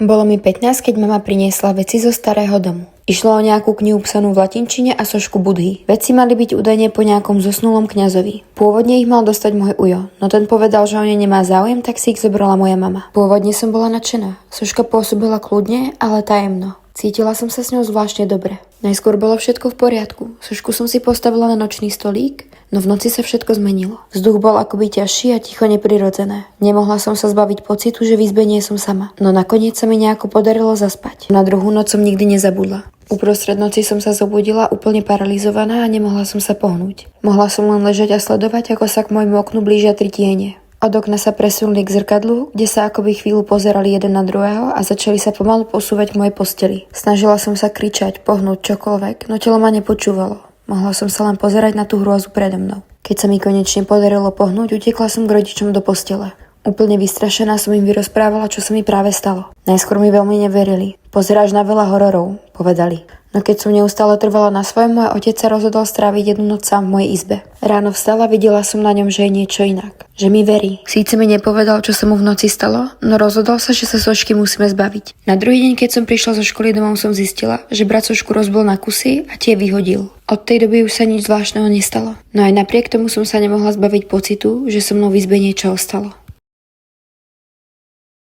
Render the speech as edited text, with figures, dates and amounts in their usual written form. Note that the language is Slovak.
Bolo mi 15, keď mama priniesla veci zo starého domu. Išlo o nejakú knihu psanú v latinčine a sošku Budhy. Veci mali byť údajne po nejakom zosnulom kňazovi. Pôvodne ich mal dostať môj ujo, no ten povedal, že o ne nemá záujem, tak si ich zobrala moja mama. Pôvodne som bola nadšená. Soška pôsobila kľudne, ale tajemno. Cítila som sa s ňou zvláštne dobre. Najskôr bolo všetko v poriadku. Sošku som si postavila na nočný stolík, no v noci sa všetko zmenilo. Vzduch bol akoby ťažší a ticho neprirodzené. Nemohla som sa zbaviť pocitu, že v izbe nie som sama. No nakoniec sa mi nejako podarilo zaspať. Na druhú noc som nikdy nezabudla. Uprostred noci som sa zobudila úplne paralizovaná a nemohla som sa pohnúť. Mohla som len ležať a sledovať, ako sa k môjmu oknu blížia 3 tiene. Od okna sa presunuli k zrkadlu, kde sa akoby chvíľu pozerali jeden na druhého a začali sa pomalu posúvať v mojej posteli. Snažila som sa kričať, pohnúť čokoľvek, no telo ma nepočúvalo. Mohla som sa len pozerať na tú hrôzu predo mnou. Keď sa mi konečne podarilo pohnúť, utekla som k rodičom do postele. Úplne vystrašená som im vyrozprávala, čo sa mi práve stalo. Najskôr mi veľmi neverili. Pozeráš na veľa hororov, povedali. No keď som neustále trvala na svojom, môj otec sa rozhodol stráviť jednu noc sám v mojej izbe. Ráno vstala, videla som na ňom, že je niečo inak. Že mi verí. Síce mi nepovedal, čo sa mu v noci stalo, no rozhodol sa, že sa sošky musíme zbaviť. Na druhý deň, keď som prišla zo školy domov, som zistila, že brat sošku rozbil na kusy a tie vyhodil. Od tej doby už sa nič zvláštneho nestalo. No aj napriek tomu som sa nemohla zbaviť pocitu, že so mnou v izbe niečo ostalo.